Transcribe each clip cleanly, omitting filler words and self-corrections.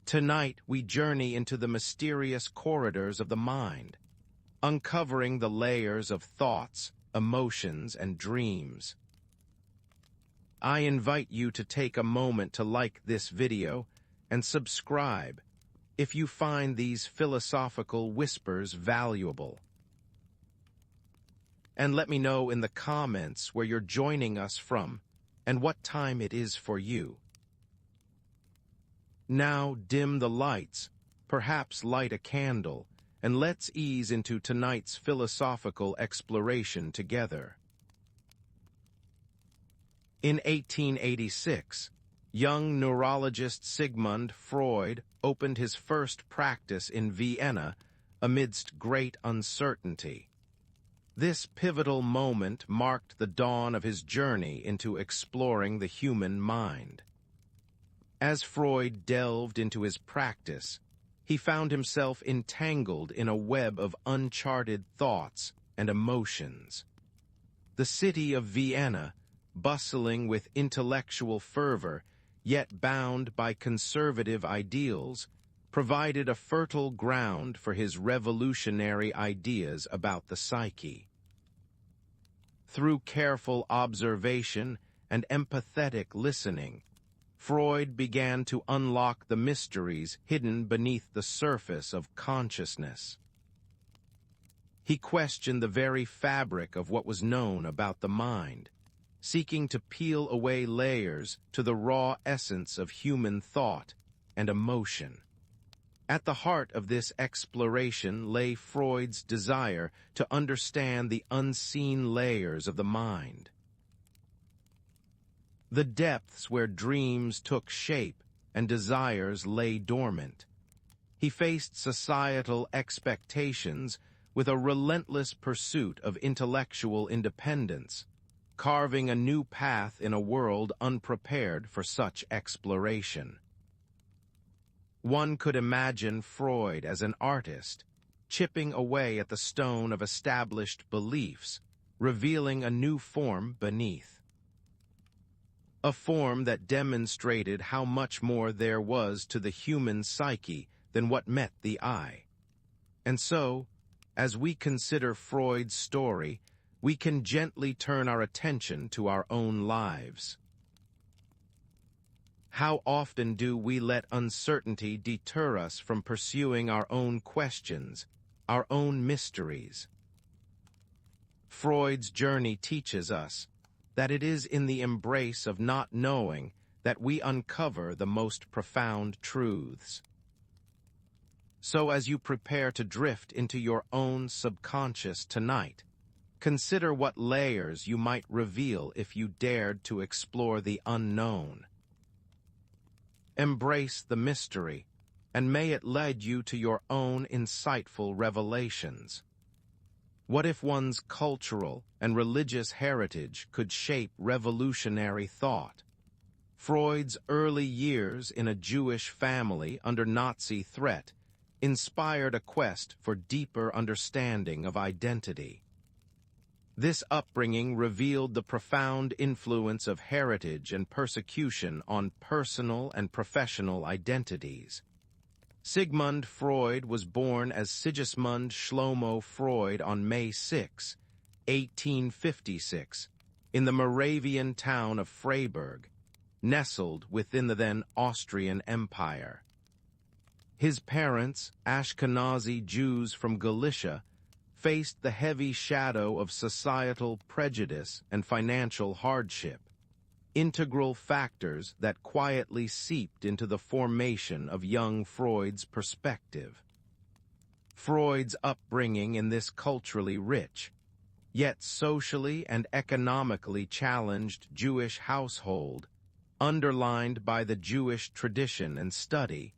Tonight, we journey into the mysterious corridors of the mind, uncovering the layers of thoughts, emotions, and dreams. I invite you to take a moment to like this video and subscribe if you find these philosophical whispers valuable. And let me know in the comments where you're joining us from and what time it is for you. Now dim the lights, perhaps light a candle, and let's ease into tonight's philosophical exploration together. In 1886, young neurologist Sigmund Freud opened his first practice in Vienna amidst great uncertainty. This pivotal moment marked the dawn of his journey into exploring the human mind. As Freud delved into his practice, he found himself entangled in a web of uncharted thoughts and emotions. The city of Vienna, bustling with intellectual fervor, yet bound by conservative ideals, provided a fertile ground for his revolutionary ideas about the psyche. Through careful observation and empathetic listening, Freud began to unlock the mysteries hidden beneath the surface of consciousness. He questioned the very fabric of what was known about the mind, seeking to peel away layers to the raw essence of human thought and emotion. At the heart of this exploration lay Freud's desire to understand the unseen layers of the mind. The depths where dreams took shape and desires lay dormant. He faced societal expectations with a relentless pursuit of intellectual independence, carving a new path in a world unprepared for such exploration. One could imagine Freud as an artist, chipping away at the stone of established beliefs, revealing a new form beneath. A form that demonstrated how much more there was to the human psyche than what met the eye. And so, as we consider Freud's story, we can gently turn our attention to our own lives. How often do we let uncertainty deter us from pursuing our own questions, our own mysteries? Freud's journey teaches us that it is in the embrace of not knowing that we uncover the most profound truths. So as you prepare to drift into your own subconscious tonight, consider what layers you might reveal if you dared to explore the unknown. Embrace the mystery, and may it lead you to your own insightful revelations. What if one's cultural and religious heritage could shape revolutionary thought? Freud's early years in a Jewish family under Nazi threat inspired a quest for deeper understanding of identity. This upbringing revealed the profound influence of heritage and persecution on personal and professional identities. Sigmund Freud was born as Sigismund Shlomo Freud on May 6, 1856, in the Moravian town of Freiburg, nestled within the then Austrian Empire. His parents, Ashkenazi Jews from Galicia, faced the heavy shadow of societal prejudice and financial hardship, integral factors that quietly seeped into the formation of young Freud's perspective. Freud's upbringing in this culturally rich, yet socially and economically challenged Jewish household, underlined by the Jewish tradition and study,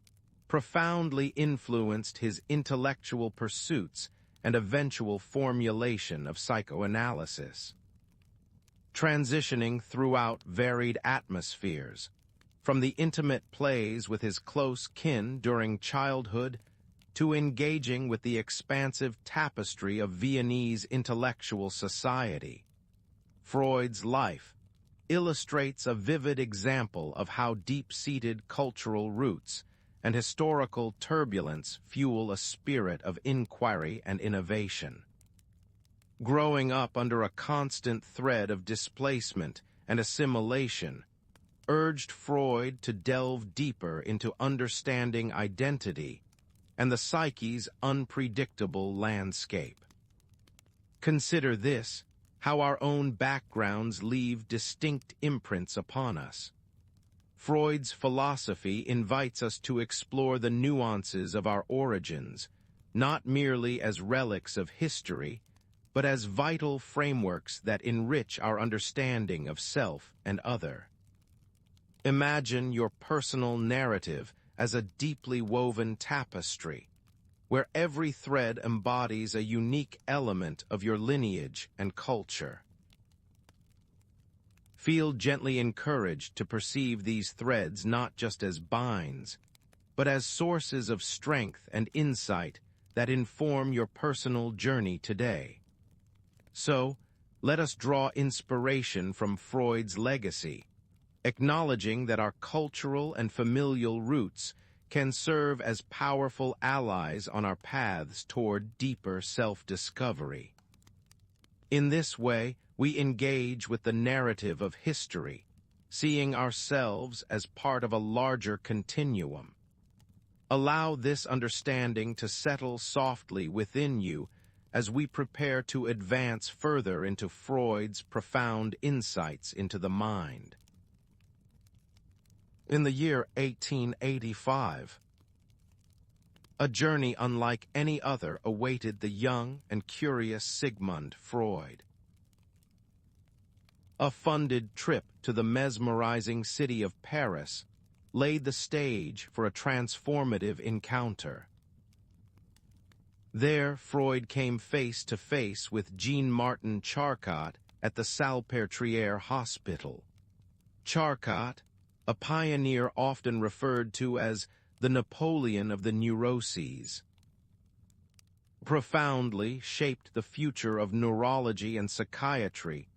profoundly influenced his intellectual pursuits and eventual formulation of psychoanalysis. Transitioning throughout varied atmospheres, from the intimate plays with his close kin during childhood to engaging with the expansive tapestry of Viennese intellectual society, Freud's life illustrates a vivid example of how deep-seated cultural roots and historical turbulence fuel a spirit of inquiry and innovation. Growing up under a constant thread of displacement and assimilation urged Freud to delve deeper into understanding identity and the psyche's unpredictable landscape. Consider this, how our own backgrounds leave distinct imprints upon us. Freud's philosophy invites us to explore the nuances of our origins, not merely as relics of history, but as vital frameworks that enrich our understanding of self and other. Imagine your personal narrative as a deeply woven tapestry, where every thread embodies a unique element of your lineage and culture. Feel gently encouraged to perceive these threads not just as binds, but as sources of strength and insight that inform your personal journey today. So, let us draw inspiration from Freud's legacy, acknowledging that our cultural and familial roots can serve as powerful allies on our paths toward deeper self-discovery. In this way, we engage with the narrative of history, seeing ourselves as part of a larger continuum. Allow this understanding to settle softly within you as we prepare to advance further into Freud's profound insights into the mind. In the year 1885, a journey unlike any other awaited the young and curious Sigmund Freud. A funded trip to the mesmerizing city of Paris laid the stage for a transformative encounter. There, Freud came face to face with Jean-Martin Charcot at the Salpêtrière Hospital. Charcot, a pioneer often referred to as the Napoleon of the Neuroses, profoundly shaped the future of neurology and psychiatry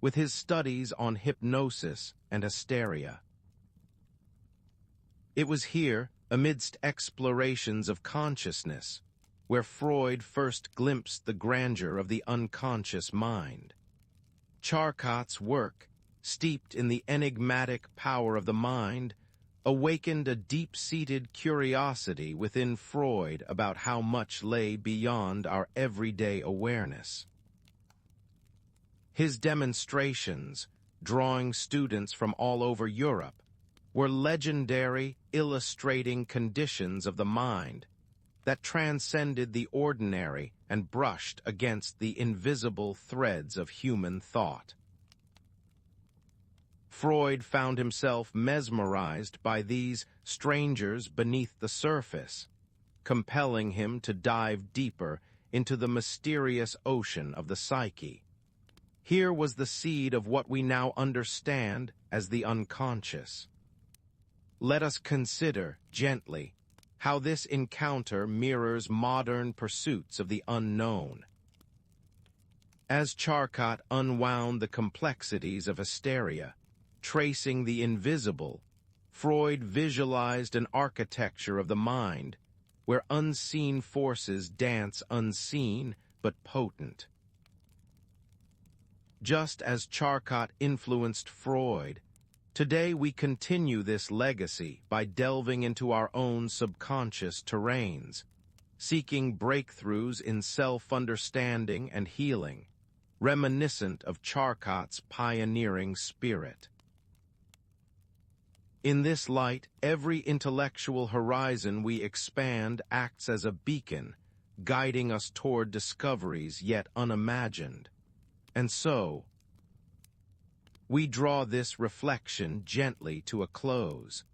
with his studies on hypnosis and hysteria. It was here, amidst explorations of consciousness, where Freud first glimpsed the grandeur of the unconscious mind. Charcot's work, steeped in the enigmatic power of the mind, awakened a deep-seated curiosity within Freud about how much lay beyond our everyday awareness. His demonstrations, drawing students from all over Europe, were legendary, illustrating conditions of the mind that transcended the ordinary and brushed against the invisible threads of human thought. Freud found himself mesmerized by these strangers beneath the surface, compelling him to dive deeper into the mysterious ocean of the psyche. Here was the seed of what we now understand as the unconscious. Let us consider, gently, how this encounter mirrors modern pursuits of the unknown. As Charcot unwound the complexities of hysteria, tracing the invisible, Freud visualized an architecture of the mind where unseen forces dance unseen but potent. Just as Charcot influenced Freud, today we continue this legacy by delving into our own subconscious terrains, seeking breakthroughs in self-understanding and healing, reminiscent of Charcot's pioneering spirit. In this light, every intellectual horizon we expand acts as a beacon, guiding us toward discoveries yet unimagined. And so, we draw this reflection gently to a close.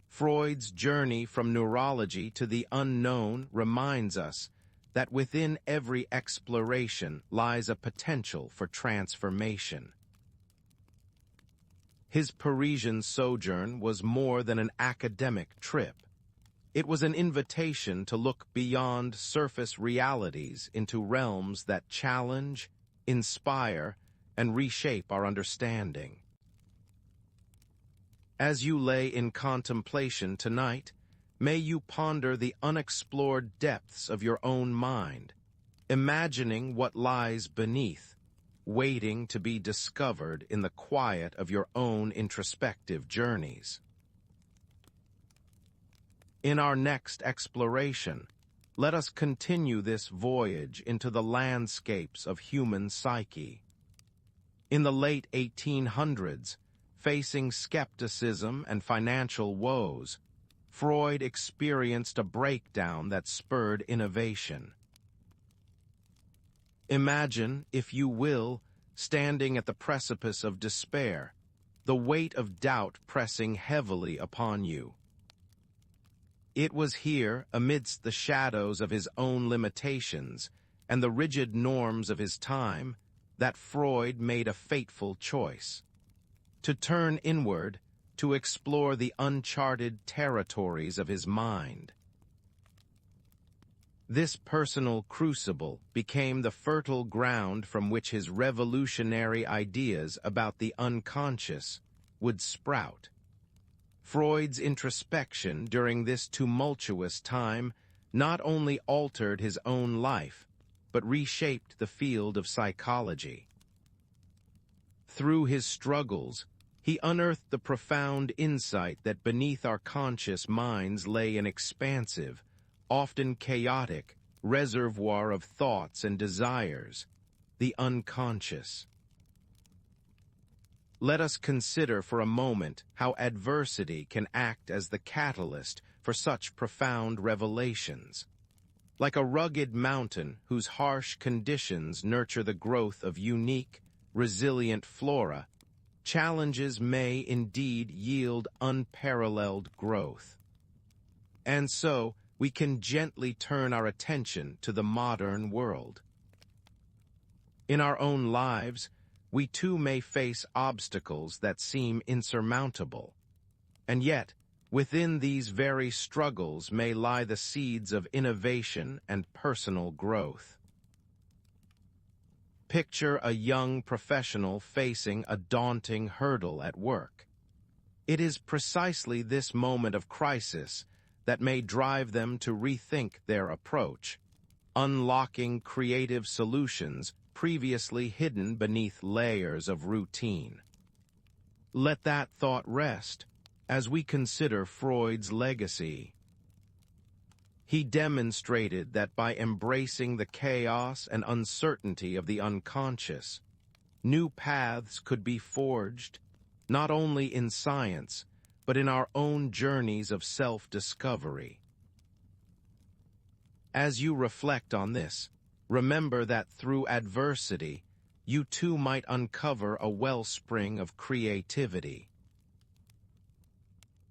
Freud's journey from neurology to the unknown reminds us that within every exploration lies a potential for transformation. His Parisian sojourn was more than an academic trip. It was an invitation to look beyond surface realities into realms that challenge, inspire, and reshape our understanding. As you lay in contemplation tonight, may you ponder the unexplored depths of your own mind, imagining what lies beneath, waiting to be discovered in the quiet of your own introspective journeys. In our next exploration, let us continue this voyage into the landscapes of human psyche. In the late 1800s, facing skepticism and financial woes, Freud experienced a breakdown that spurred innovation. Imagine, if you will, standing at the precipice of despair, the weight of doubt pressing heavily upon you. It was here, amidst the shadows of his own limitations and the rigid norms of his time, that Freud made a fateful choice: to turn inward, to explore the uncharted territories of his mind. This personal crucible became the fertile ground from which his revolutionary ideas about the unconscious would sprout. Freud's introspection during this tumultuous time not only altered his own life, but reshaped the field of psychology. Through his struggles, he unearthed the profound insight that beneath our conscious minds lay an expansive, often chaotic, reservoir of thoughts and desires, the unconscious. Let us consider for a moment how adversity can act as the catalyst for such profound revelations. Like a rugged mountain whose harsh conditions nurture the growth of unique, resilient flora, challenges may indeed yield unparalleled growth. And so, we can gently turn our attention to the modern world. In our own lives, we too may face obstacles that seem insurmountable. And yet, within these very struggles may lie the seeds of innovation and personal growth. Picture a young professional facing a daunting hurdle at work. It is precisely this moment of crisis that may drive them to rethink their approach, unlocking creative solutions previously hidden beneath layers of routine. Let that thought rest as we consider Freud's legacy. He demonstrated that by embracing the chaos and uncertainty of the unconscious, new paths could be forged, not only in science, but in our own journeys of self-discovery. As you reflect on this, remember that through adversity, you too might uncover a wellspring of creativity.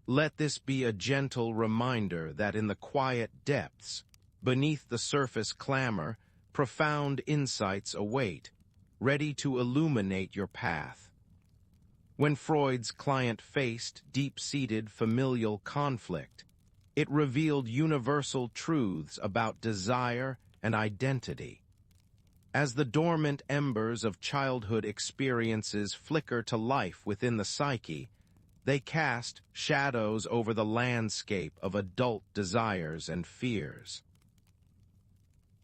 Let this be a gentle reminder that in the quiet depths, beneath the surface clamor, profound insights await, ready to illuminate your path. When Freud's client faced deep-seated familial conflict, it revealed universal truths about desire and identity. As the dormant embers of childhood experiences flicker to life within the psyche, they cast shadows over the landscape of adult desires and fears.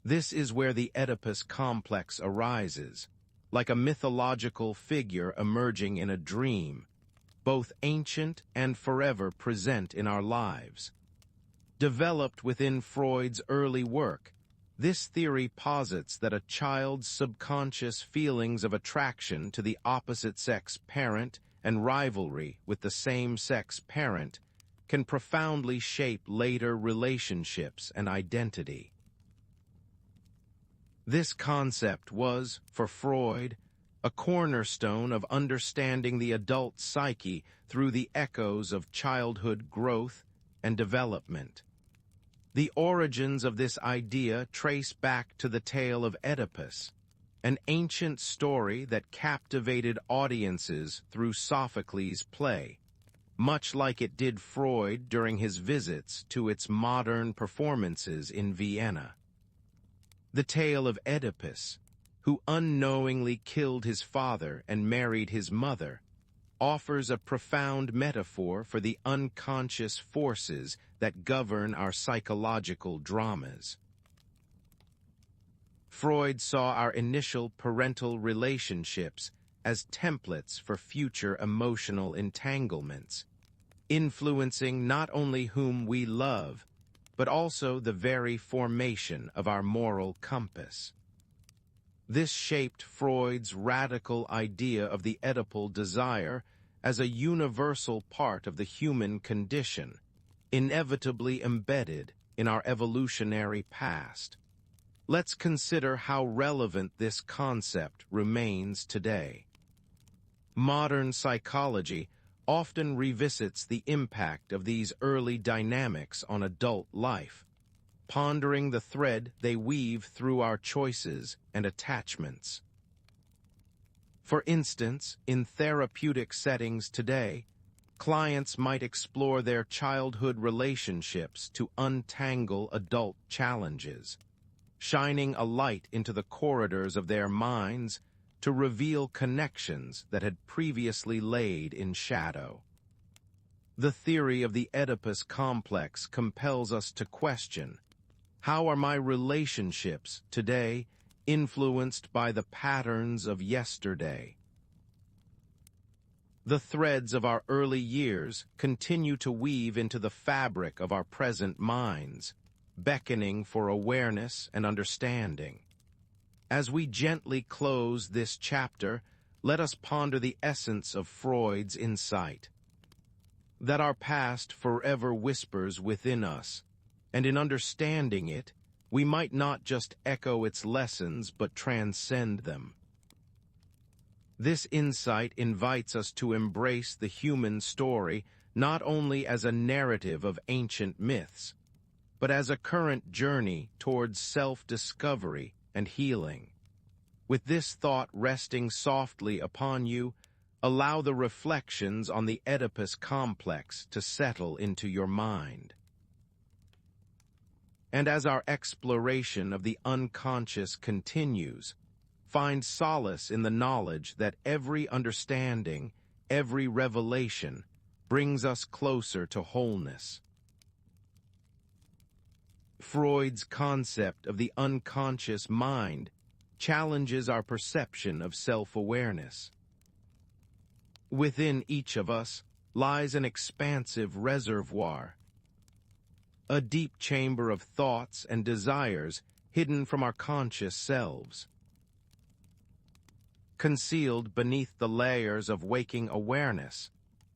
This is where the Oedipus complex arises, like a mythological figure emerging in a dream, both ancient and forever present in our lives. Developed within Freud's early work, this theory posits that a child's subconscious feelings of attraction to the opposite-sex parent and rivalry with the same-sex parent can profoundly shape later relationships and identity. This concept was, for Freud, a cornerstone of understanding the adult psyche through the echoes of childhood growth and development. The origins of this idea trace back to the tale of Oedipus, an ancient story that captivated audiences through Sophocles' play, much like it did Freud during his visits to its modern performances in Vienna. The tale of Oedipus, who unknowingly killed his father and married his mother, offers a profound metaphor for the unconscious forces that that govern our psychological dramas. Freud saw our initial parental relationships as templates for future emotional entanglements, influencing not only whom we love, but also the very formation of our moral compass. This shaped Freud's radical idea of the Oedipal desire as a universal part of the human condition, inevitably embedded in our evolutionary past. Let's consider how relevant this concept remains today. Modern psychology often revisits the impact of these early dynamics on adult life, pondering the thread they weave through our choices and attachments. For instance, in therapeutic settings today, clients might explore their childhood relationships to untangle adult challenges, shining a light into the corridors of their minds to reveal connections that had previously laid in shadow. The theory of the Oedipus complex compels us to question, how are my relationships today influenced by the patterns of yesterday? The threads of our early years continue to weave into the fabric of our present minds, beckoning for awareness and understanding. As we gently close this chapter, let us ponder the essence of Freud's insight, that our past forever whispers within us, and in understanding it, we might not just echo its lessons but transcend them. This insight invites us to embrace the human story not only as a narrative of ancient myths, but as a current journey towards self-discovery and healing. With this thought resting softly upon you, allow the reflections on the Oedipus complex to settle into your mind. And as our exploration of the unconscious continues, find solace in the knowledge that every understanding, every revelation, brings us closer to wholeness. Freud's concept of the unconscious mind challenges our perception of self-awareness. Within each of us lies an expansive reservoir, a deep chamber of thoughts and desires hidden from our conscious selves. Concealed beneath the layers of waking awareness,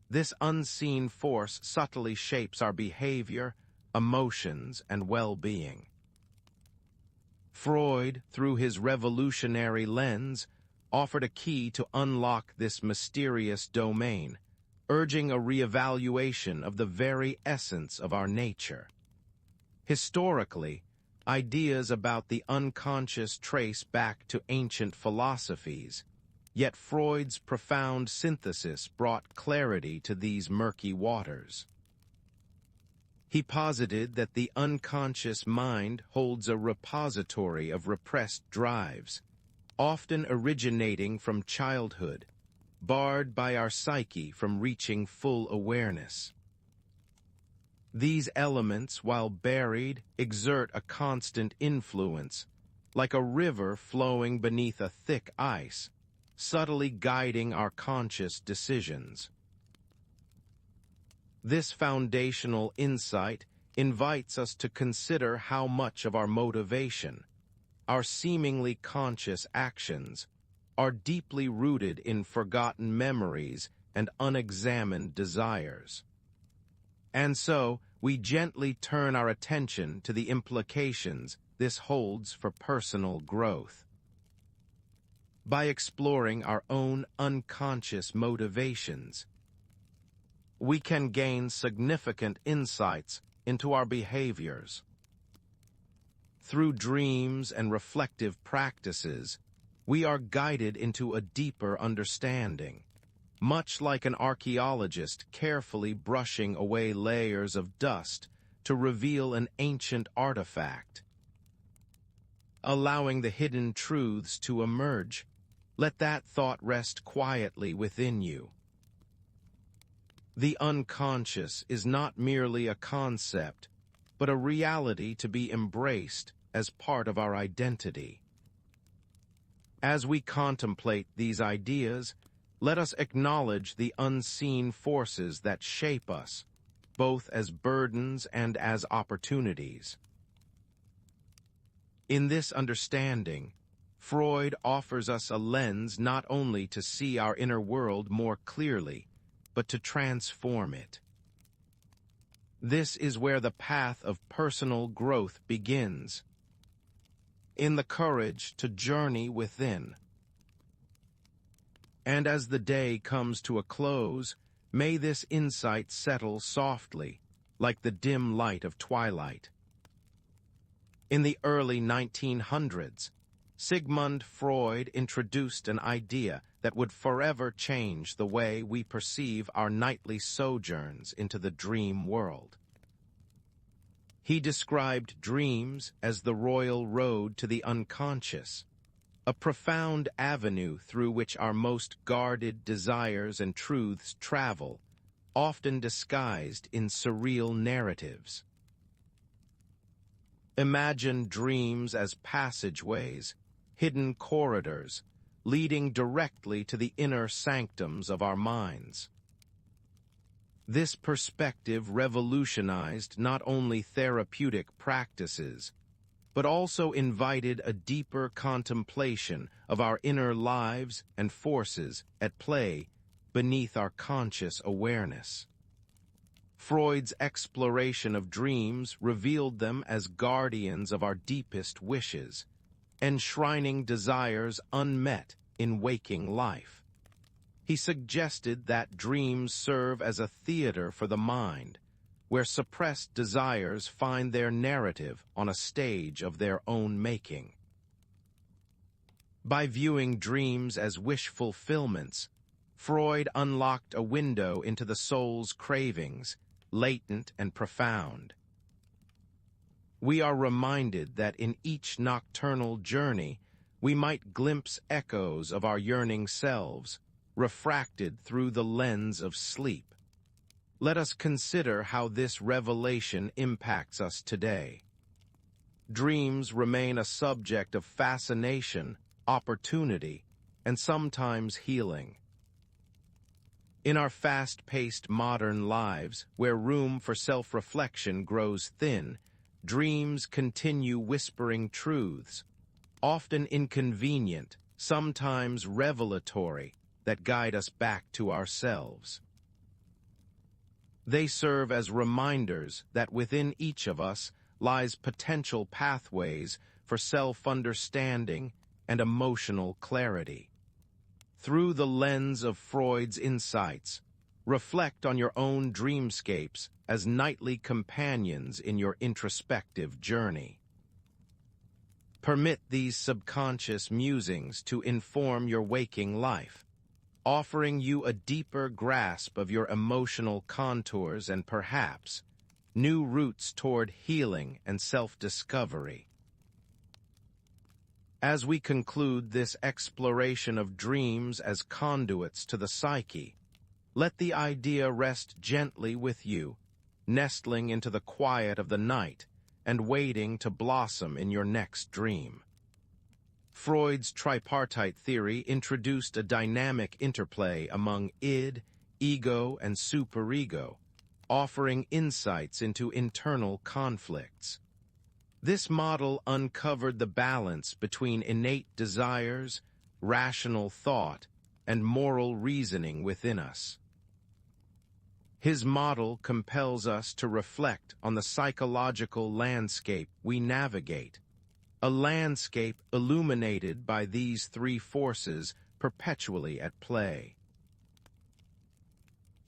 this unseen force subtly shapes our behavior, emotions, and well-being. Freud, through his revolutionary lens, offered a key to unlock this mysterious domain, urging a reevaluation of the very essence of our nature. Historically, ideas about the unconscious trace back to ancient philosophies, yet Freud's profound synthesis brought clarity to these murky waters. He posited that the unconscious mind holds a repository of repressed drives, often originating from childhood, barred by our psyche from reaching full awareness. These elements, while buried, exert a constant influence, like a river flowing beneath a thick ice, subtly guiding our conscious decisions. This foundational insight invites us to consider how much of our motivation, our seemingly conscious actions, are deeply rooted in forgotten memories and unexamined desires. And so, we gently turn our attention to the implications this holds for personal growth. By exploring our own unconscious motivations, we can gain significant insights into our behaviors. Through dreams and reflective practices, we are guided into a deeper understanding, much like an archaeologist carefully brushing away layers of dust to reveal an ancient artifact. Allowing the hidden truths to emerge, let that thought rest quietly within you. The unconscious is not merely a concept, but a reality to be embraced as part of our identity. As we contemplate these ideas, let us acknowledge the unseen forces that shape us, both as burdens and as opportunities. In this understanding, Freud offers us a lens not only to see our inner world more clearly, but to transform it. This is where the path of personal growth begins, in the courage to journey within. And as the day comes to a close, may this insight settle softly, like the dim light of twilight. In the early 1900s, Sigmund Freud introduced an idea that would forever change the way we perceive our nightly sojourns into the dream world. He described dreams as the royal road to the unconscious, a profound avenue through which our most guarded desires and truths travel, often disguised in surreal narratives. Imagine dreams as passageways, hidden corridors, leading directly to the inner sanctums of our minds. This perspective revolutionized not only therapeutic practices, but also invited a deeper contemplation of our inner lives and forces at play beneath our conscious awareness. Freud's exploration of dreams revealed them as guardians of our deepest wishes, enshrining desires unmet in waking life. He suggested that dreams serve as a theater for the mind, where suppressed desires find their narrative on a stage of their own making. By viewing dreams as wish fulfillments, Freud unlocked a window into the soul's cravings, latent and profound. We are reminded that in each nocturnal journey, we might glimpse echoes of our yearning selves, refracted through the lens of sleep. Let us consider how this revelation impacts us today. Dreams remain a subject of fascination, opportunity, and sometimes healing. In our fast-paced modern lives, where room for self-reflection grows thin, dreams continue whispering truths, often inconvenient, sometimes revelatory, that guide us back to ourselves. They serve as reminders that within each of us lies potential pathways for self-understanding and emotional clarity. Through the lens of Freud's insights, reflect on your own dreamscapes as nightly companions in your introspective journey. Permit these subconscious musings to inform your waking life, offering you a deeper grasp of your emotional contours and perhaps new routes toward healing and self-discovery. As we conclude this exploration of dreams as conduits to the psyche, let the idea rest gently with you, nestling into the quiet of the night and waiting to blossom in your next dream. Freud's tripartite theory introduced a dynamic interplay among id, ego, and superego, offering insights into internal conflicts. This model uncovered the balance between innate desires, rational thought, and moral reasoning within us. His model compels us to reflect on the psychological landscape we navigate, a landscape illuminated by these three forces perpetually at play.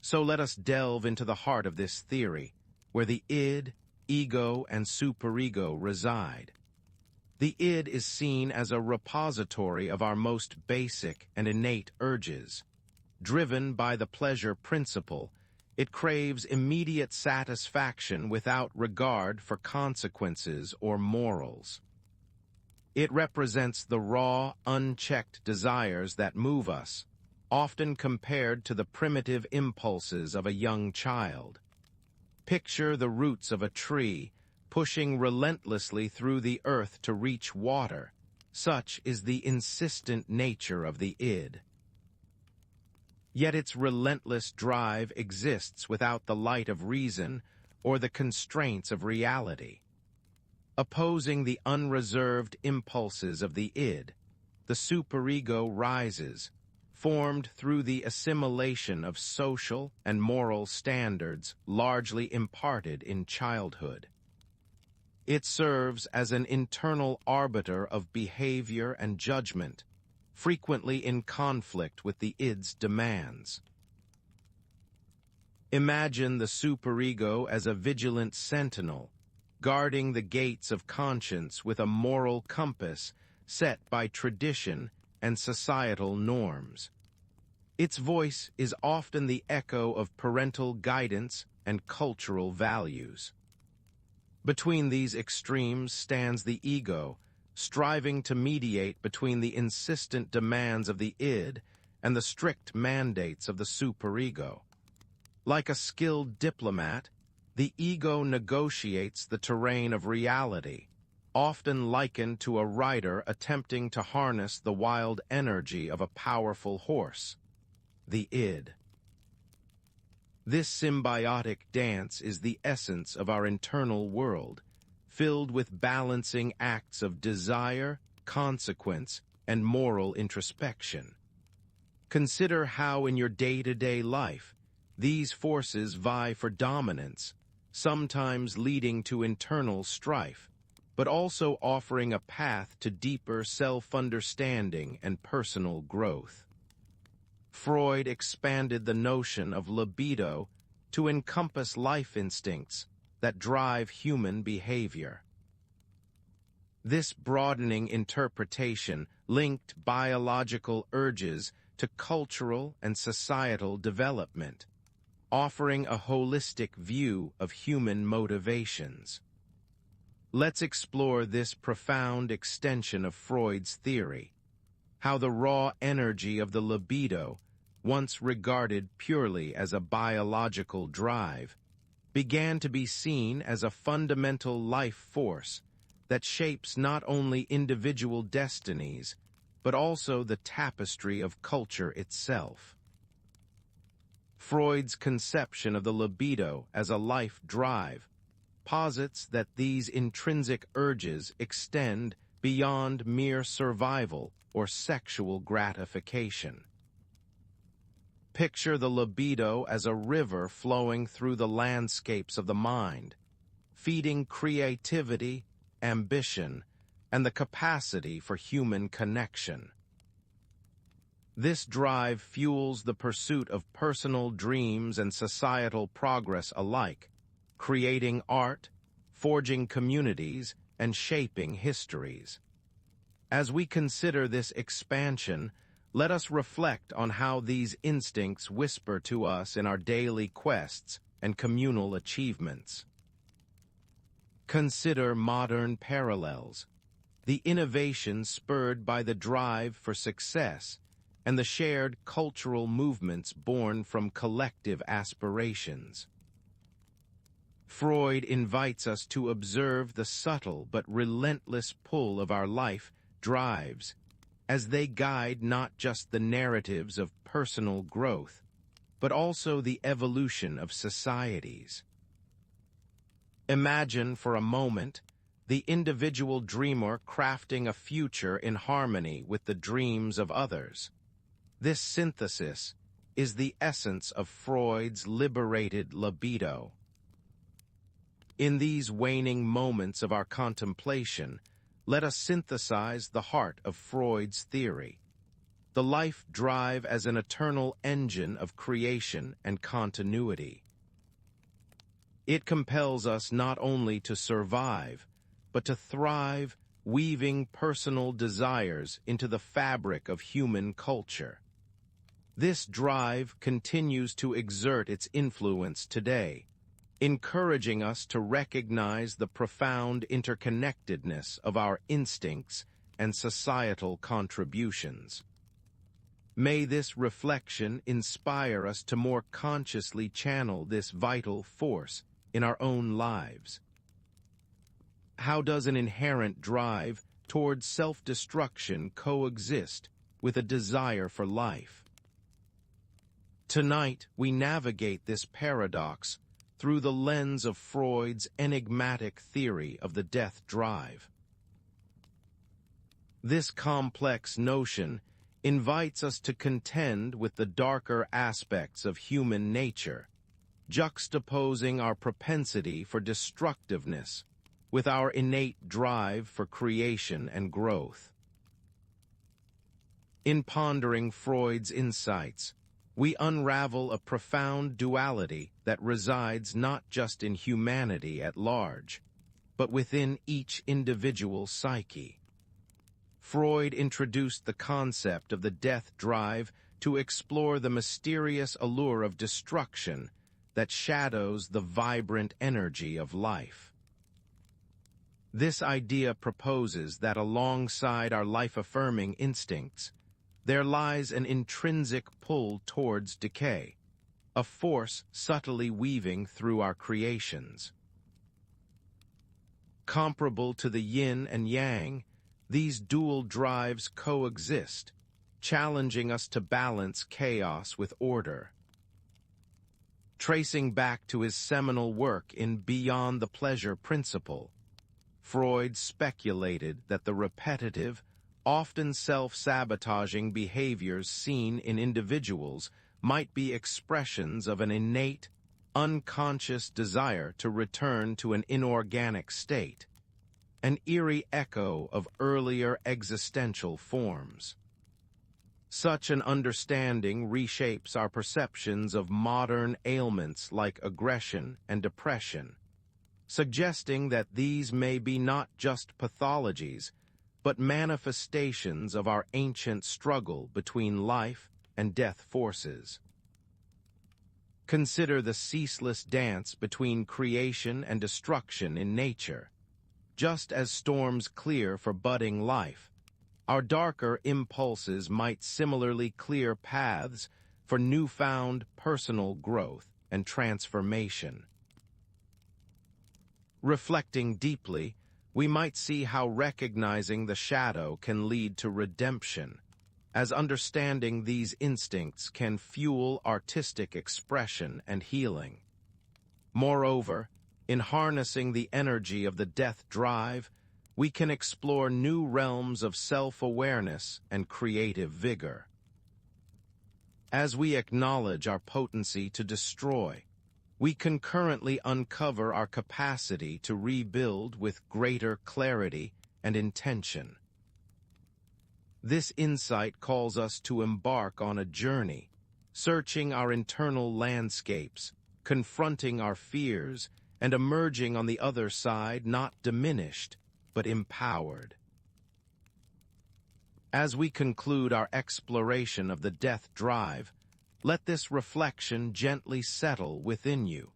So let us delve into the heart of this theory, where the id, ego, and superego reside. The id is seen as a repository of our most basic and innate urges. Driven by the pleasure principle, it craves immediate satisfaction without regard for consequences or morals. It represents the raw, unchecked desires that move us, often compared to the primitive impulses of a young child. Picture the roots of a tree, pushing relentlessly through the earth to reach water. Such is the insistent nature of the id. Yet its relentless drive exists without the light of reason or the constraints of reality. Opposing the unreserved impulses of the id, the superego rises, formed through the assimilation of social and moral standards largely imparted in childhood. It serves as an internal arbiter of behavior and judgment, frequently in conflict with the id's demands. Imagine the superego as a vigilant sentinel, guarding the gates of conscience with a moral compass set by tradition and societal norms. Its voice is often the echo of parental guidance and cultural values. Between these extremes stands the ego, striving to mediate between the insistent demands of the id and the strict mandates of the superego. Like a skilled diplomat, the ego negotiates the terrain of reality, often likened to a rider attempting to harness the wild energy of a powerful horse, the id. This symbiotic dance is the essence of our internal world, filled with balancing acts of desire, consequence, and moral introspection. Consider how in your day-to-day life, these forces vie for dominance, sometimes leading to internal strife, but also offering a path to deeper self-understanding and personal growth. Freud expanded the notion of libido to encompass life instincts that drive human behavior. This broadening interpretation linked biological urges to cultural and societal development, offering a holistic view of human motivations. Let's explore this profound extension of Freud's theory, how the raw energy of the libido, once regarded purely as a biological drive, began to be seen as a fundamental life force that shapes not only individual destinies, but also the tapestry of culture itself. Freud's conception of the libido as a life drive posits that these intrinsic urges extend beyond mere survival or sexual gratification. Picture the libido as a river flowing through the landscapes of the mind, feeding creativity, ambition, and the capacity for human connection. This drive fuels the pursuit of personal dreams and societal progress alike, creating art, forging communities, and shaping histories. As we consider this expansion, let us reflect on how these instincts whisper to us in our daily quests and communal achievements. Consider modern parallels, the innovation spurred by the drive for success and the shared cultural movements born from collective aspirations. Freud invites us to observe the subtle but relentless pull of our life drives, as they guide not just the narratives of personal growth, but also the evolution of societies. Imagine for a moment the individual dreamer crafting a future in harmony with the dreams of others. This synthesis is the essence of Freud's liberated libido. In these waning moments of our contemplation, let us synthesize the heart of Freud's theory, the life drive as an eternal engine of creation and continuity. It compels us not only to survive, but to thrive, weaving personal desires into the fabric of human culture. This drive continues to exert its influence today, encouraging us to recognize the profound interconnectedness of our instincts and societal contributions. May this reflection inspire us to more consciously channel this vital force in our own lives. How does an inherent drive towards self-destruction coexist with a desire for life? Tonight, we navigate this paradox through the lens of Freud's enigmatic theory of the death drive. This complex notion invites us to contend with the darker aspects of human nature, juxtaposing our propensity for destructiveness with our innate drive for creation and growth. In pondering Freud's insights, we unravel a profound duality that resides not just in humanity at large, but within each individual psyche. Freud introduced the concept of the death drive to explore the mysterious allure of destruction that shadows the vibrant energy of life. This idea proposes that alongside our life-affirming instincts, there lies an intrinsic pull towards decay, a force subtly weaving through our creations. Comparable to the yin and yang, these dual drives coexist, challenging us to balance chaos with order. Tracing back to his seminal work in Beyond the Pleasure Principle, Freud speculated that the repetitive, often self-sabotaging behaviors seen in individuals might be expressions of an innate, unconscious desire to return to an inorganic state, an eerie echo of earlier existential forms. Such an understanding reshapes our perceptions of modern ailments like aggression and depression, suggesting that these may be not just pathologies, but manifestations of our ancient struggle between life and death forces. Consider the ceaseless dance between creation and destruction in nature. Just as storms clear for budding life, our darker impulses might similarly clear paths for newfound personal growth and transformation. Reflecting deeply, we might see how recognizing the shadow can lead to redemption, as understanding these instincts can fuel artistic expression and healing. Moreover, in harnessing the energy of the death drive, we can explore new realms of self-awareness and creative vigor. As we acknowledge our potency to destroy, we concurrently uncover our capacity to rebuild with greater clarity and intention. This insight calls us to embark on a journey, searching our internal landscapes, confronting our fears, and emerging on the other side not diminished, but empowered. As we conclude our exploration of the death drive, let this reflection gently settle within you,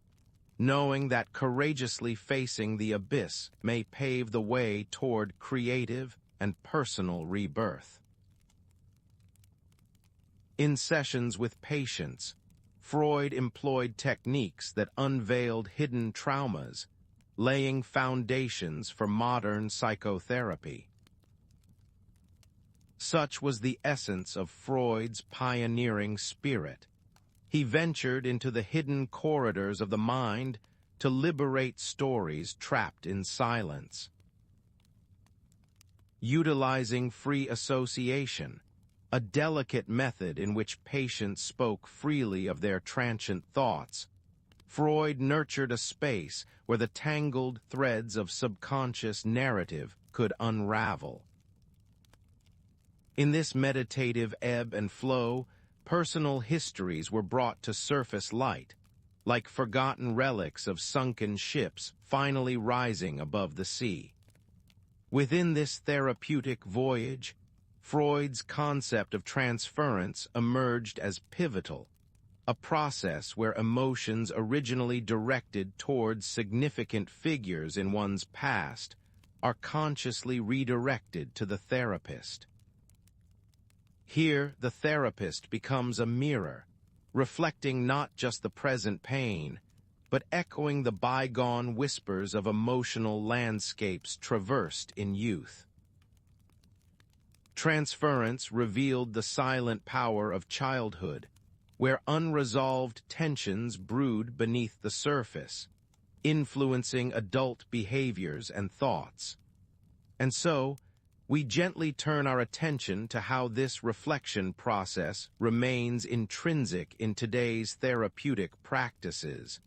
knowing that courageously facing the abyss may pave the way toward creative and personal rebirth. In sessions with patients, Freud employed techniques that unveiled hidden traumas, laying foundations for modern psychotherapy. Such was the essence of Freud's pioneering spirit. He ventured into the hidden corridors of the mind to liberate stories trapped in silence. Utilizing free association, a delicate method in which patients spoke freely of their transient thoughts, Freud nurtured a space where the tangled threads of subconscious narrative could unravel. In this meditative ebb and flow, personal histories were brought to surface light, like forgotten relics of sunken ships finally rising above the sea. Within this therapeutic voyage, Freud's concept of transference emerged as pivotal, a process where emotions originally directed towards significant figures in one's past are consciously redirected to the therapist. Here, the therapist becomes a mirror, reflecting not just the present pain, but echoing the bygone whispers of emotional landscapes traversed in youth. Transference revealed the silent power of childhood, where unresolved tensions brood beneath the surface, influencing adult behaviors and thoughts. And so, we gently turn our attention to how this reflection process remains intrinsic in today's therapeutic practices,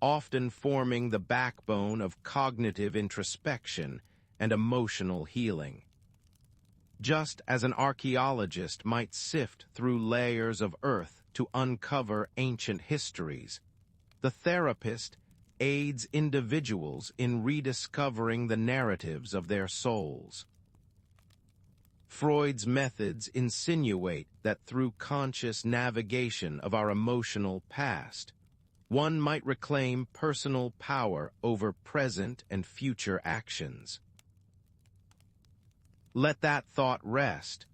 often forming the backbone of cognitive introspection and emotional healing. Just as an archaeologist might sift through layers of earth to uncover ancient histories, the therapist aids individuals in rediscovering the narratives of their souls. Freud's methods insinuate that through conscious navigation of our emotional past, one might reclaim personal power over present and future actions. Let that thought rest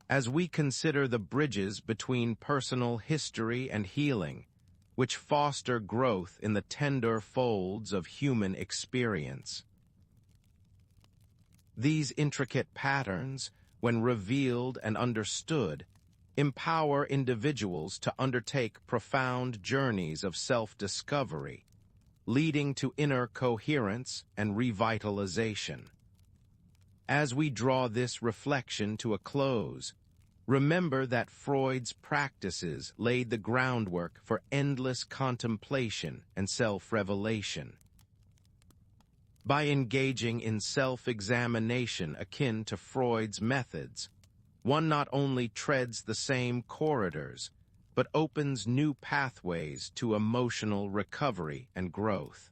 as we consider the bridges between personal history and healing, which foster growth in the tender folds of human experience. These intricate patterns, when revealed and understood, empower individuals to undertake profound journeys of self-discovery, leading to inner coherence and revitalization. As we draw this reflection to a close, remember that Freud's practices laid the groundwork for endless contemplation and self-revelation. By engaging in self-examination akin to Freud's methods, one not only treads the same corridors, but opens new pathways to emotional recovery and growth.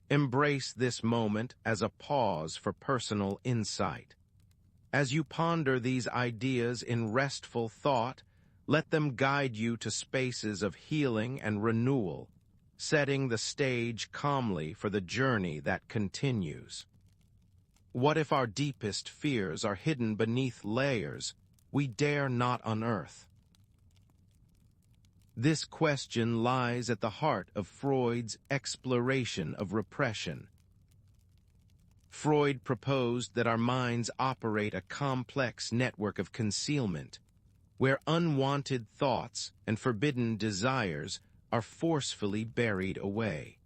Embrace this moment as a pause for personal insight. As you ponder these ideas in restful thought, let them guide you to spaces of healing and renewal, setting the stage calmly for the journey that continues. What if our deepest fears are hidden beneath layers we dare not unearth? This question lies at the heart of Freud's exploration of repression. Freud proposed that our minds operate a complex network of concealment, where unwanted thoughts and forbidden desires are forcefully buried away.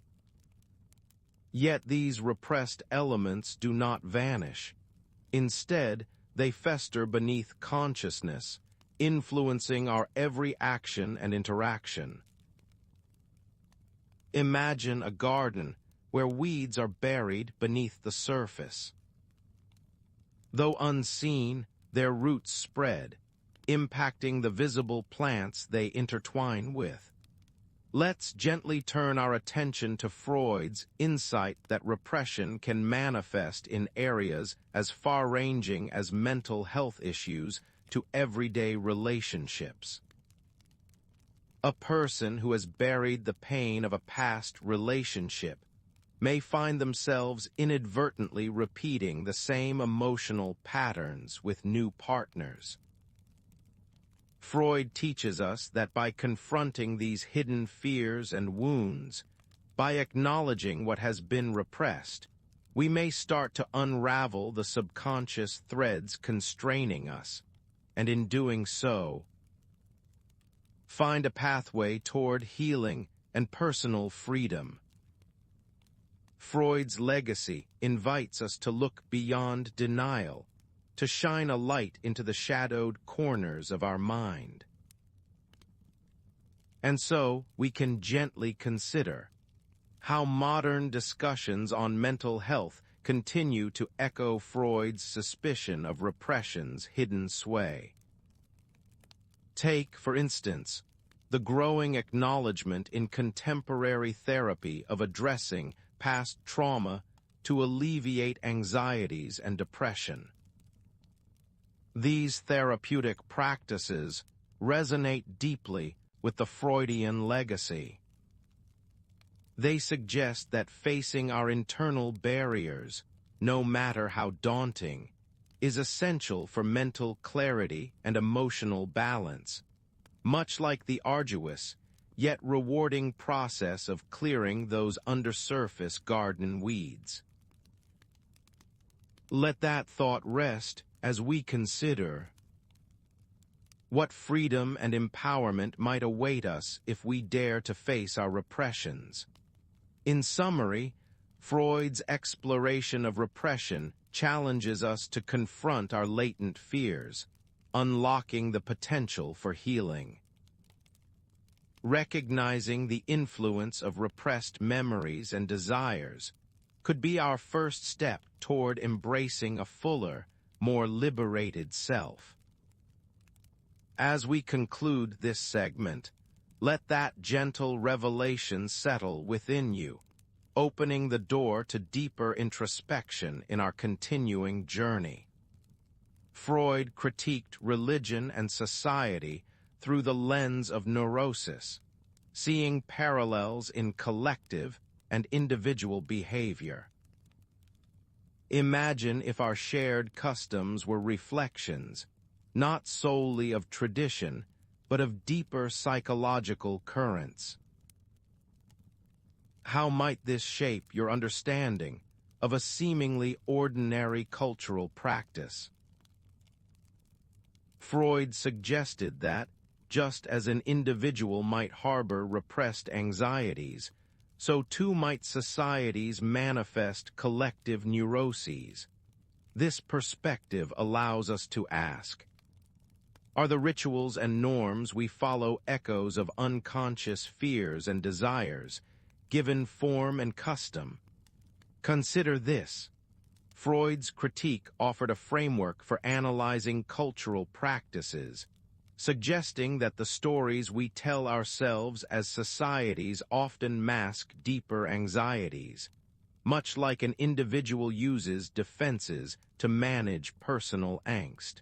Yet these repressed elements do not vanish. Instead, they fester beneath consciousness, influencing our every action and interaction. Imagine a garden where weeds are buried beneath the surface. Though unseen, their roots spread, impacting the visible plants they intertwine with. Let's gently turn our attention to Freud's insight that repression can manifest in areas as far-ranging as mental health issues to everyday relationships. A person who has buried the pain of a past relationship may find themselves inadvertently repeating the same emotional patterns with new partners. Freud teaches us that by confronting these hidden fears and wounds, by acknowledging what has been repressed, we may start to unravel the subconscious threads constraining us, and in doing so, find a pathway toward healing and personal freedom. Freud's legacy invites us to look beyond denial, to shine a light into the shadowed corners of our mind. And so, we can gently consider how modern discussions on mental health continue to echo Freud's suspicion of repression's hidden sway. Take, for instance, the growing acknowledgement in contemporary therapy of addressing past trauma to alleviate anxieties and depression. These therapeutic practices resonate deeply with the Freudian legacy. They suggest that facing our internal barriers, no matter how daunting, is essential for mental clarity and emotional balance, much like the arduous, yet rewarding process of clearing those undersurface garden weeds. Let that thought rest as we consider what freedom and empowerment might await us if we dare to face our repressions. In summary, Freud's exploration of repression challenges us to confront our latent fears, unlocking the potential for healing. Recognizing the influence of repressed memories and desires could be our first step toward embracing a fuller, more liberated self. As we conclude this segment, let that gentle revelation settle within you, opening the door to deeper introspection in our continuing journey. Freud critiqued religion and society through the lens of neurosis, seeing parallels in collective and individual behavior. Imagine if our shared customs were reflections, not solely of tradition, but of deeper psychological currents. How might this shape your understanding of a seemingly ordinary cultural practice? Freud suggested that, just as an individual might harbor repressed anxieties, so too might societies manifest collective neuroses. This perspective allows us to ask, are the rituals and norms we follow echoes of unconscious fears and desires, given form and custom? Consider this. Freud's critique offered a framework for analyzing cultural practices, suggesting that the stories we tell ourselves as societies often mask deeper anxieties, much like an individual uses defenses to manage personal angst.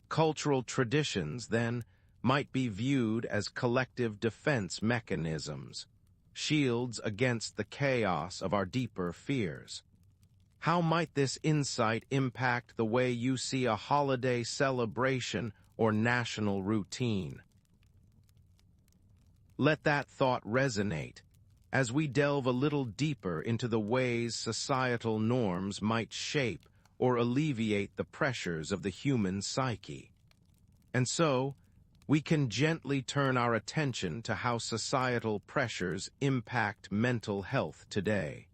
Cultural traditions, then, might be viewed as collective defense mechanisms, shields against the chaos of our deeper fears. How might this insight impact the way you see a holiday celebration or national routine? Let that thought resonate as we delve a little deeper into the ways societal norms might shape or alleviate the pressures of the human psyche. And so, we can gently turn our attention to how societal pressures impact mental health today.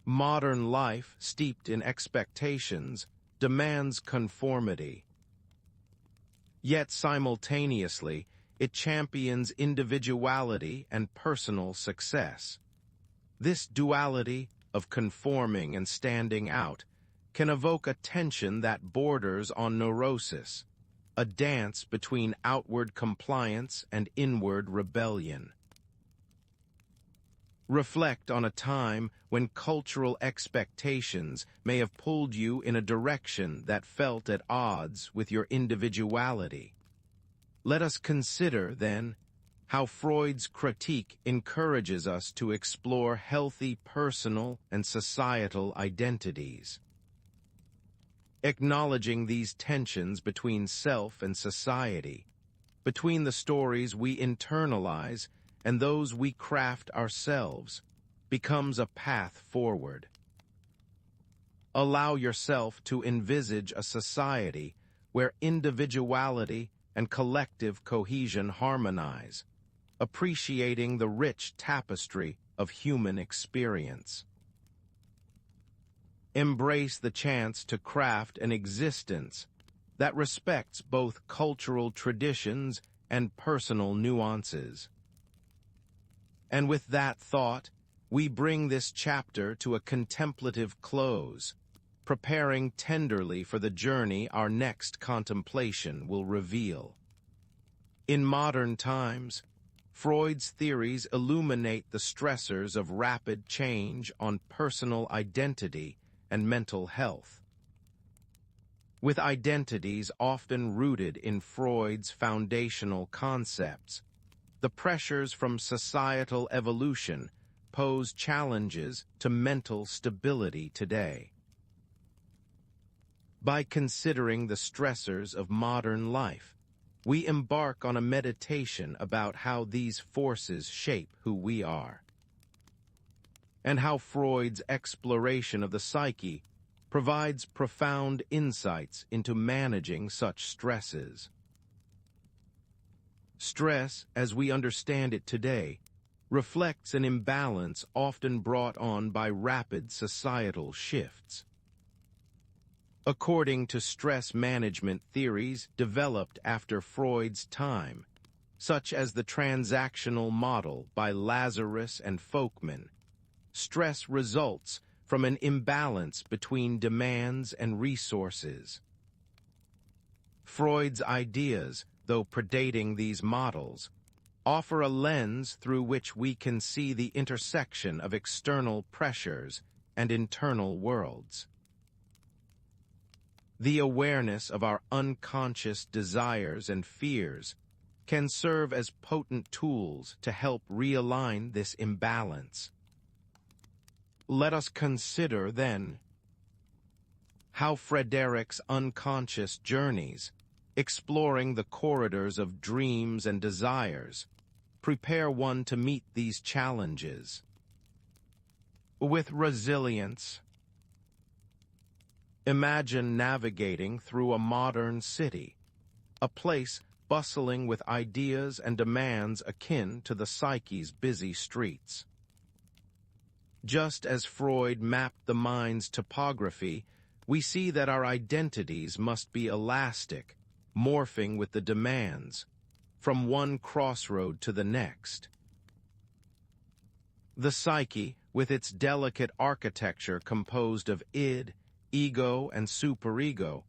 Modern life, steeped in expectations, demands conformity. Yet simultaneously, it champions individuality and personal success. This duality of conforming and standing out can evoke a tension that borders on neurosis, a dance between outward compliance and inward rebellion. Reflect on a time when cultural expectations may have pulled you in a direction that felt at odds with your individuality. Let us consider, then, how Freud's critique encourages us to explore healthy personal and societal identities. Acknowledging these tensions between self and society, between the stories we internalize and those we craft ourselves, becomes a path forward. Allow yourself to envisage a society where individuality and collective cohesion harmonize, appreciating the rich tapestry of human experience. Embrace the chance to craft an existence that respects both cultural traditions and personal nuances. And with that thought, we bring this chapter to a contemplative close, preparing tenderly for the journey our next contemplation will reveal. In modern times, Freud's theories illuminate the stressors of rapid change on personal identity and mental health. With identities often rooted in Freud's foundational concepts, the pressures from societal evolution pose challenges to mental stability today. By considering the stressors of modern life, we embark on a meditation about how these forces shape who we are, and how Freud's exploration of the psyche provides profound insights into managing such stresses. Stress, as we understand it today, reflects an imbalance often brought on by rapid societal shifts. According to stress management theories developed after Freud's time, such as the transactional model by Lazarus and Folkman, stress results from an imbalance between demands and resources. Freud's ideas, though predating these models, offer a lens through which we can see the intersection of external pressures and internal worlds. The awareness of our unconscious desires and fears can serve as potent tools to help realign this imbalance. Let us consider, then, how Frederick's unconscious journeys, exploring the corridors of dreams and desires, prepare one to meet these challenges. With resilience, imagine navigating through a modern city, a place bustling with ideas and demands akin to the psyche's busy streets. Just as Freud mapped the mind's topography, we see that our identities must be elastic, morphing with the demands, from one crossroad to the next. The psyche, with its delicate architecture composed of id, ego, and superego,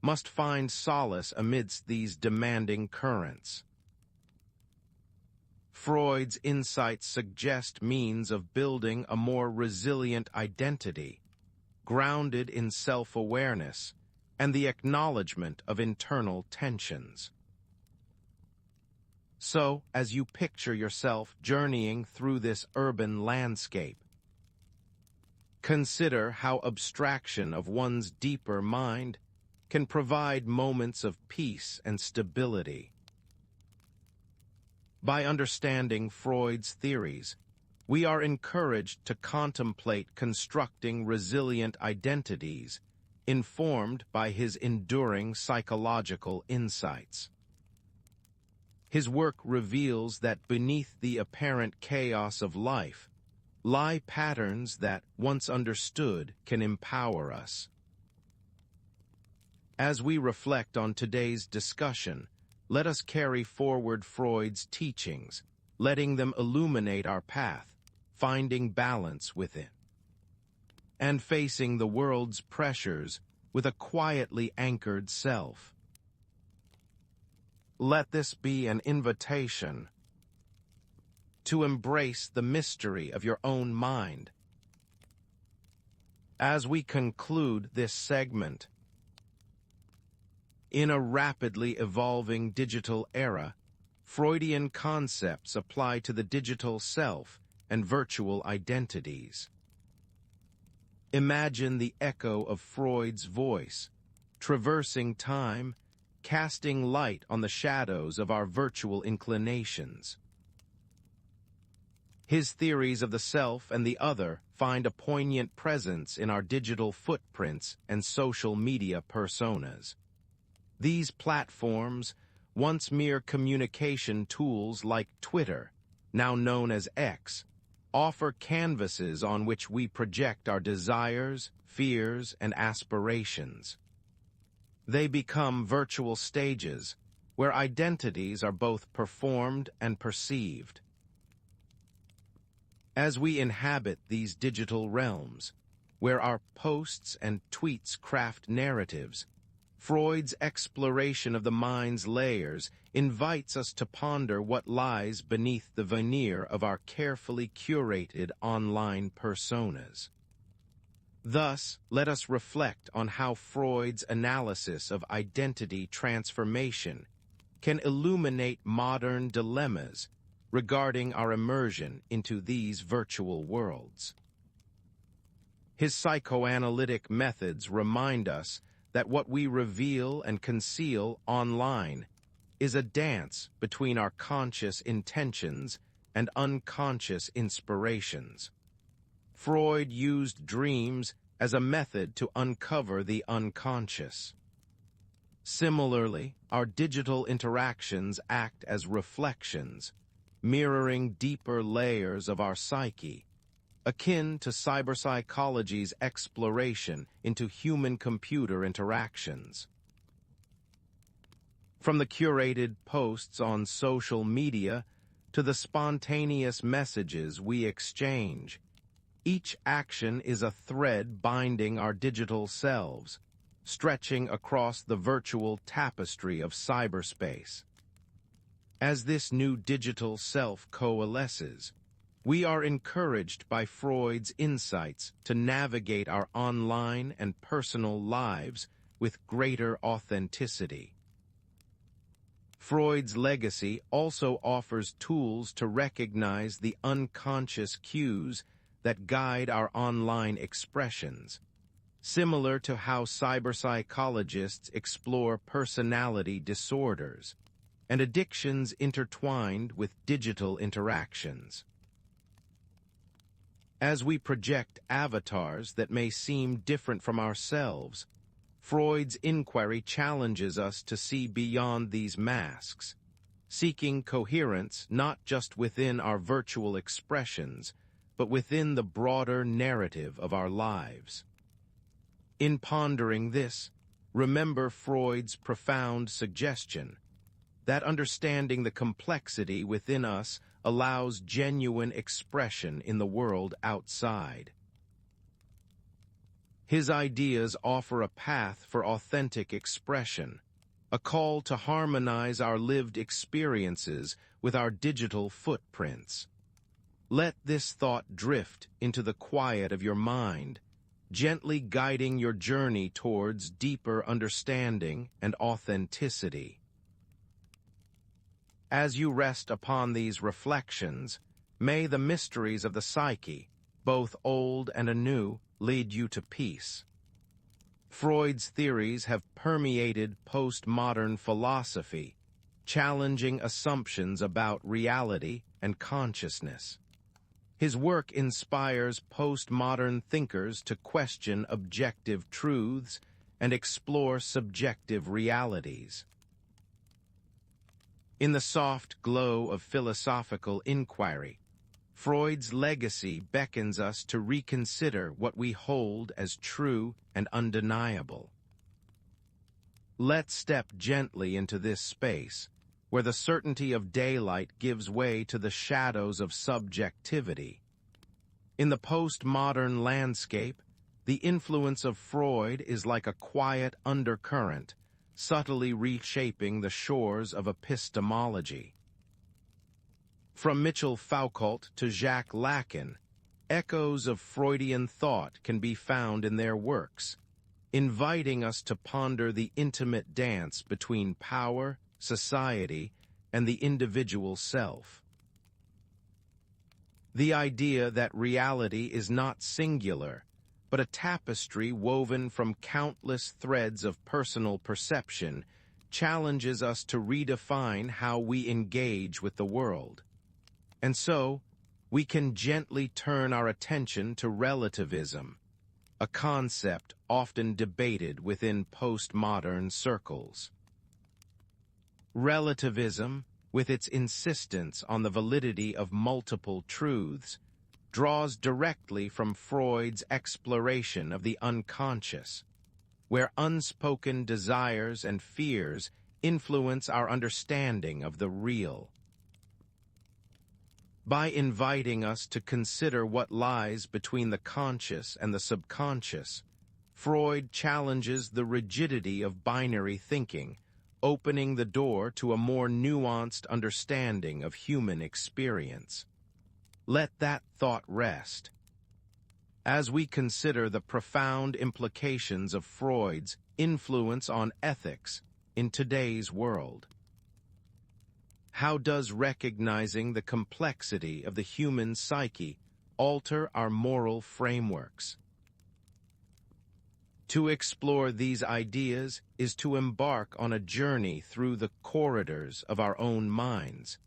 must find solace amidst these demanding currents. Freud's insights suggest means of building a more resilient identity, grounded in self-awareness and the acknowledgement of internal tensions. So, as you picture yourself journeying through this urban landscape, consider how abstraction of one's deeper mind can provide moments of peace and stability. By understanding Freud's theories, we are encouraged to contemplate constructing resilient identities informed by his enduring psychological insights. His work reveals that beneath the apparent chaos of life lie patterns that, once understood, can empower us. As we reflect on today's discussion, let us carry forward Freud's teachings, letting them illuminate our path, finding balance within, and facing the world's pressures with a quietly anchored self. Let this be an invitation to embrace the mystery of your own mind. As we conclude this segment, in a rapidly evolving digital era, Freudian concepts apply to the digital self and virtual identities. Imagine the echo of Freud's voice, traversing time, casting light on the shadows of our virtual inclinations. His theories of the self and the other find a poignant presence in our digital footprints and social media personas. These platforms, once mere communication tools like Twitter, now known as X, offer canvases on which we project our desires, fears, and aspirations. They become virtual stages where identities are both performed and perceived. As we inhabit these digital realms, where our posts and tweets craft narratives, Freud's exploration of the mind's layers invites us to ponder what lies beneath the veneer of our carefully curated online personas. Thus, let us reflect on how Freud's analysis of identity transformation can illuminate modern dilemmas regarding our immersion into these virtual worlds. His psychoanalytic methods remind us that what we reveal and conceal online is a dance between our conscious intentions and unconscious inspirations. Freud used dreams as a method to uncover the unconscious. Similarly, our digital interactions act as reflections, mirroring deeper layers of our psyche, akin to cyberpsychology's exploration into human-computer interactions. From the curated posts on social media to the spontaneous messages we exchange, each action is a thread binding our digital selves, stretching across the virtual tapestry of cyberspace. As this new digital self coalesces, we are encouraged by Freud's insights to navigate our online and personal lives with greater authenticity. Freud's legacy also offers tools to recognize the unconscious cues that guide our online expressions, similar to how cyberpsychologists explore personality disorders and addictions intertwined with digital interactions. As we project avatars that may seem different from ourselves, Freud's inquiry challenges us to see beyond these masks, seeking coherence not just within our virtual expressions, but within the broader narrative of our lives. In pondering this, remember Freud's profound suggestion that understanding the complexity within us allows genuine expression in the world outside. His ideas offer a path for authentic expression, a call to harmonize our lived experiences with our digital footprints. Let this thought drift into the quiet of your mind, gently guiding your journey towards deeper understanding and authenticity. As you rest upon these reflections, may the mysteries of the psyche, both old and anew, lead you to peace. Freud's theories have permeated postmodern philosophy, challenging assumptions about reality and consciousness. His work inspires postmodern thinkers to question objective truths and explore subjective realities. In the soft glow of philosophical inquiry, Freud's legacy beckons us to reconsider what we hold as true and undeniable. Let's step gently into this space, where the certainty of daylight gives way to the shadows of subjectivity. In the postmodern landscape, the influence of Freud is like a quiet undercurrent, subtly reshaping the shores of epistemology. From Mitchell Foucault to Jacques Lacan, echoes of Freudian thought can be found in their works, inviting us to ponder the intimate dance between power, society, and the individual self. The idea that reality is not singular, but a tapestry woven from countless threads of personal perception, challenges us to redefine how we engage with the world. And so, we can gently turn our attention to relativism, a concept often debated within postmodern circles. Relativism, with its insistence on the validity of multiple truths, draws directly from Freud's exploration of the unconscious, where unspoken desires and fears influence our understanding of the real. By inviting us to consider what lies between the conscious and the subconscious, Freud challenges the rigidity of binary thinking, opening the door to a more nuanced understanding of human experience. Let that thought rest. As we consider the profound implications of Freud's influence on ethics in today's world, how does recognizing the complexity of the human psyche alter our moral frameworks? To explore these ideas is to embark on a journey through the corridors of our own minds,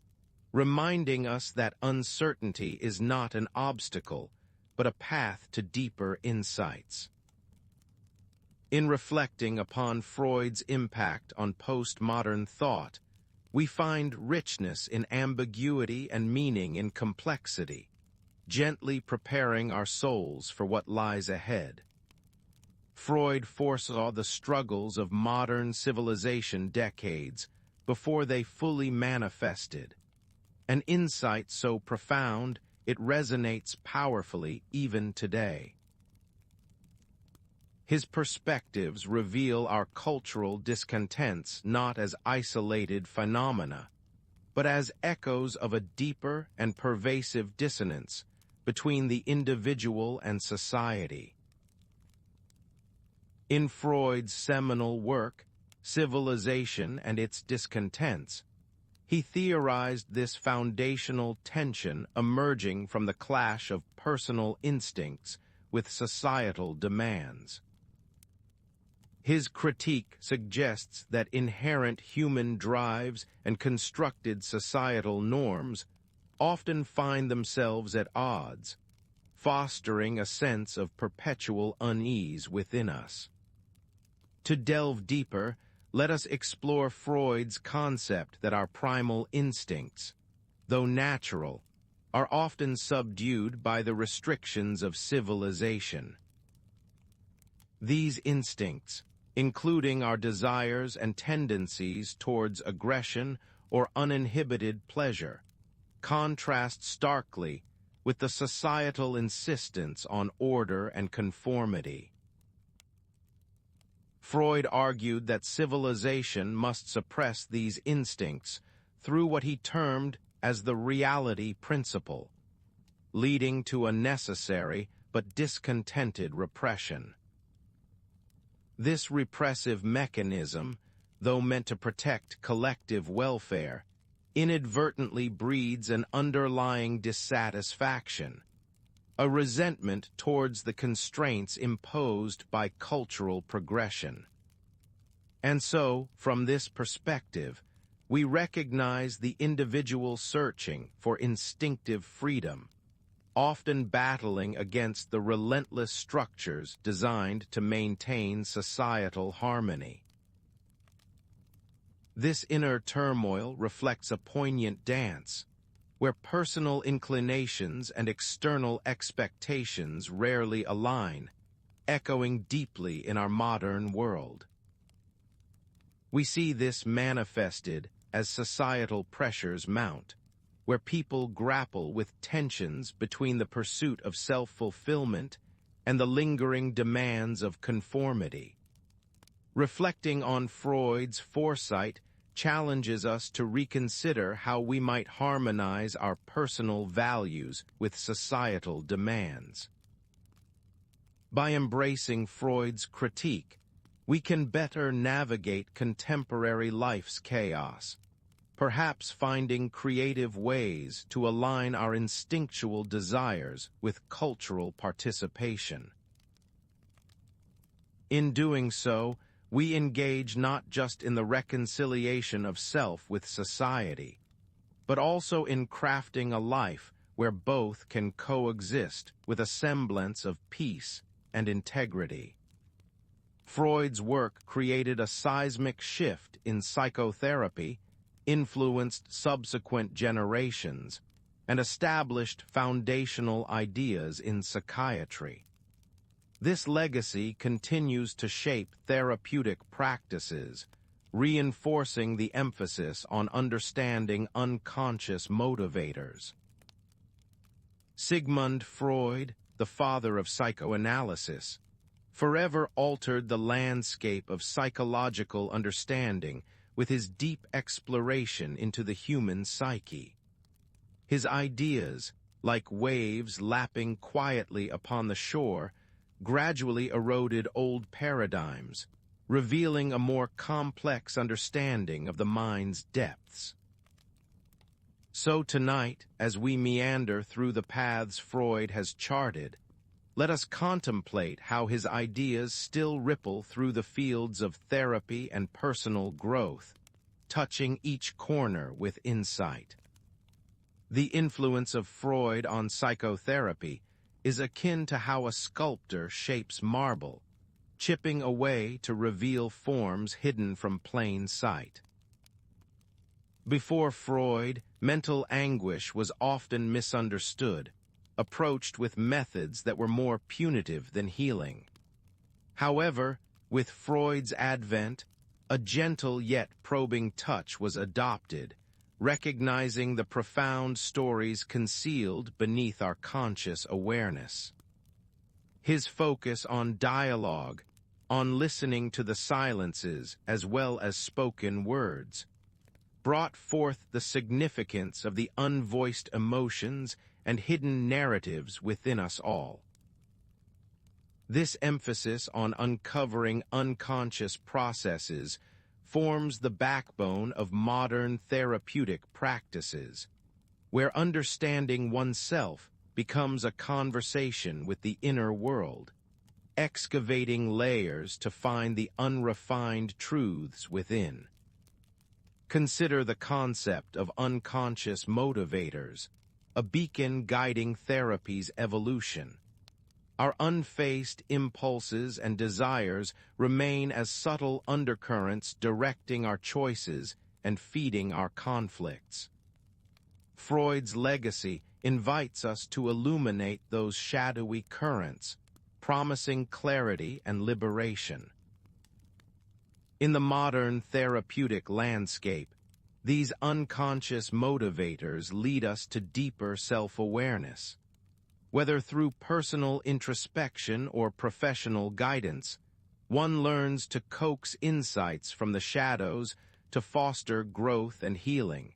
reminding us that uncertainty is not an obstacle, but a path to deeper insights. In reflecting upon Freud's impact on postmodern thought, we find richness in ambiguity and meaning in complexity, gently preparing our souls for what lies ahead. Freud foresaw the struggles of modern civilization decades before they fully manifested, an insight so profound it resonates powerfully even today. His perspectives reveal our cultural discontents not as isolated phenomena, but as echoes of a deeper and pervasive dissonance between the individual and society. In Freud's seminal work, Civilization and Its Discontents, he theorized this foundational tension emerging from the clash of personal instincts with societal demands. His critique suggests that inherent human drives and constructed societal norms often find themselves at odds, fostering a sense of perpetual unease within us. To delve deeper, let us explore Freud's concept that our primal instincts, though natural, are often subdued by the restrictions of civilization. These instincts, including our desires and tendencies towards aggression or uninhibited pleasure, contrast starkly with the societal insistence on order and conformity. Freud argued that civilization must suppress these instincts through what he termed as the reality principle, leading to a necessary but discontented repression. This repressive mechanism, though meant to protect collective welfare, inadvertently breeds an underlying dissatisfaction, a resentment towards the constraints imposed by cultural progression. And so, from this perspective, we recognize the individual searching for instinctive freedom, often battling against the relentless structures designed to maintain societal harmony. This inner turmoil reflects a poignant dance, where personal inclinations and external expectations rarely align, echoing deeply in our modern world. We see this manifested as societal pressures mount, where people grapple with tensions between the pursuit of self-fulfillment and the lingering demands of conformity. Reflecting on Freud's foresight challenges us to reconsider how we might harmonize our personal values with societal demands. By embracing Freud's critique, we can better navigate contemporary life's chaos, perhaps finding creative ways to align our instinctual desires with cultural participation. In doing so, we engage not just in the reconciliation of self with society, but also in crafting a life where both can coexist with a semblance of peace and integrity. Freud's work created a seismic shift in psychotherapy, influenced subsequent generations, and established foundational ideas in psychiatry. This legacy continues to shape therapeutic practices, reinforcing the emphasis on understanding unconscious motivators. Sigmund Freud, the father of psychoanalysis, forever altered the landscape of psychological understanding with his deep exploration into the human psyche. His ideas, like waves lapping quietly upon the shore, gradually eroded old paradigms, revealing a more complex understanding of the mind's depths. So tonight, as we meander through the paths Freud has charted, let us contemplate how his ideas still ripple through the fields of therapy and personal growth, touching each corner with insight. The influence of Freud on psychotherapy is akin to how a sculptor shapes marble, chipping away to reveal forms hidden from plain sight. Before Freud, mental anguish was often misunderstood, approached with methods that were more punitive than healing. However, with Freud's advent, a gentle yet probing touch was adopted, recognizing the profound stories concealed beneath our conscious awareness. His focus on dialogue, on listening to the silences as well as spoken words, brought forth the significance of the unvoiced emotions and hidden narratives within us all. This emphasis on uncovering unconscious processes forms the backbone of modern therapeutic practices, where understanding oneself becomes a conversation with the inner world, excavating layers to find the unrefined truths within. Consider the concept of unconscious motivators, a beacon guiding therapy's evolution. Our unfaced impulses and desires remain as subtle undercurrents directing our choices and feeding our conflicts. Freud's legacy invites us to illuminate those shadowy currents, promising clarity and liberation. In the modern therapeutic landscape, these unconscious motivators lead us to deeper self-awareness. Whether through personal introspection or professional guidance, one learns to coax insights from the shadows to foster growth and healing,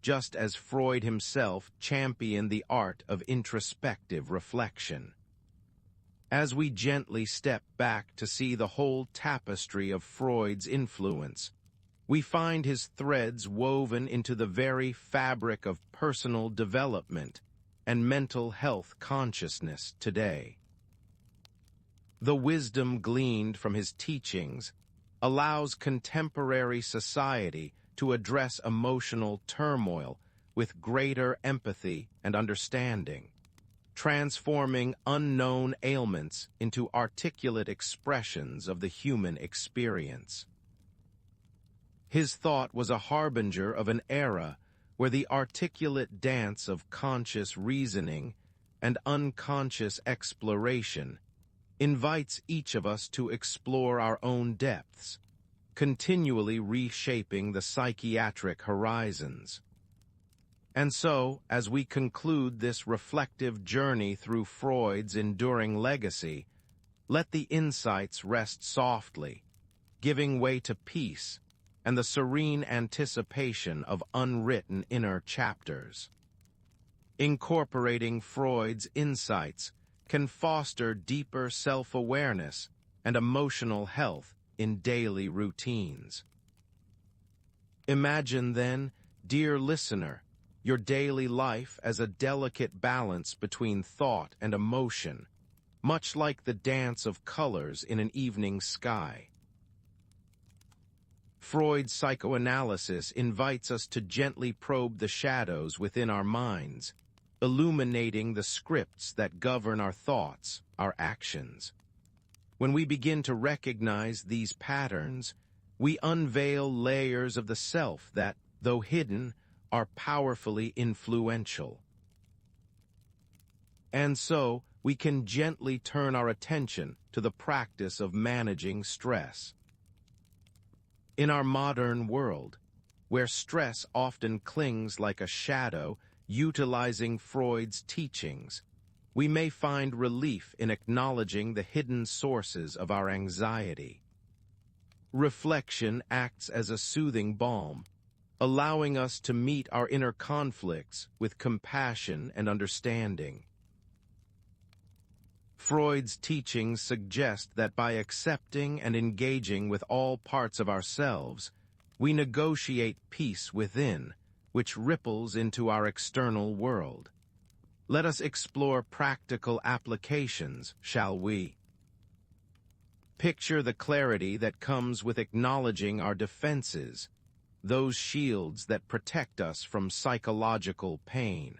just as Freud himself championed the art of introspective reflection. As we gently step back to see the whole tapestry of Freud's influence, we find his threads woven into the very fabric of personal development and mental health consciousness today. The wisdom gleaned from his teachings allows contemporary society to address emotional turmoil with greater empathy and understanding, transforming unknown ailments into articulate expressions of the human experience. His thought was a harbinger of an era where the articulate dance of conscious reasoning and unconscious exploration invites each of us to explore our own depths, continually reshaping the psychiatric horizons. And so, as we conclude this reflective journey through Freud's enduring legacy, let the insights rest softly, giving way to peace and the serene anticipation of unwritten inner chapters. Incorporating Freud's insights can foster deeper self-awareness and emotional health in daily routines. Imagine then, dear listener, your daily life as a delicate balance between thought and emotion, much like the dance of colors in an evening sky. Freud's psychoanalysis invites us to gently probe the shadows within our minds, illuminating the scripts that govern our thoughts, our actions. When we begin to recognize these patterns, we unveil layers of the self that, though hidden, are powerfully influential. And so, we can gently turn our attention to the practice of managing stress. In our modern world, where stress often clings like a shadow, utilizing Freud's teachings, we may find relief in acknowledging the hidden sources of our anxiety. Reflection acts as a soothing balm, allowing us to meet our inner conflicts with compassion and understanding. Freud's teachings suggest that by accepting and engaging with all parts of ourselves, we negotiate peace within, which ripples into our external world. Let us explore practical applications, shall we? Picture the clarity that comes with acknowledging our defenses, those shields that protect us from psychological pain.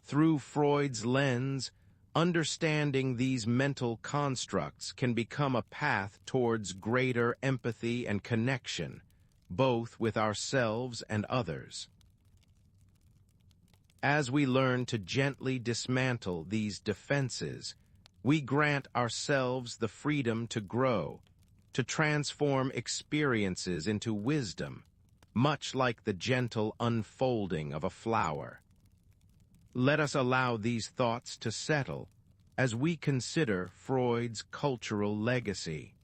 Through Freud's lens, understanding these mental constructs can become a path towards greater empathy and connection, both with ourselves and others. As we learn to gently dismantle these defenses, we grant ourselves the freedom to grow, to transform experiences into wisdom, much like the gentle unfolding of a flower. Let us allow these thoughts to settle as we consider Freud's cultural legacy.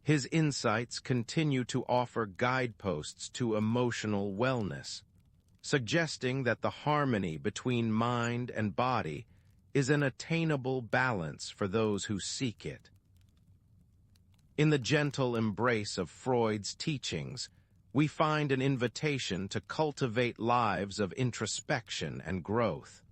His insights continue to offer guideposts to emotional wellness, suggesting that the harmony between mind and body is an attainable balance for those who seek it. In the gentle embrace of Freud's teachings, we find an invitation to cultivate lives of introspection and growth.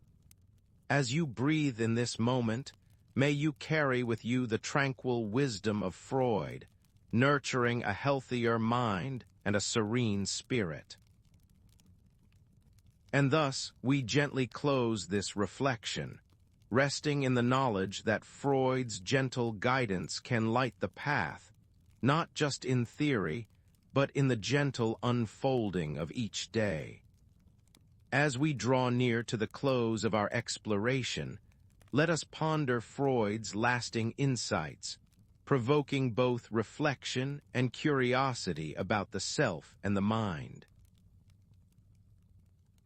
As you breathe in this moment, may you carry with you the tranquil wisdom of Freud, nurturing a healthier mind and a serene spirit. And thus, we gently close this reflection, resting in the knowledge that Freud's gentle guidance can light the path, not just in theory, but in the gentle unfolding of each day. As we draw near to the close of our exploration, let us ponder Freud's lasting insights, provoking both reflection and curiosity about the self and the mind.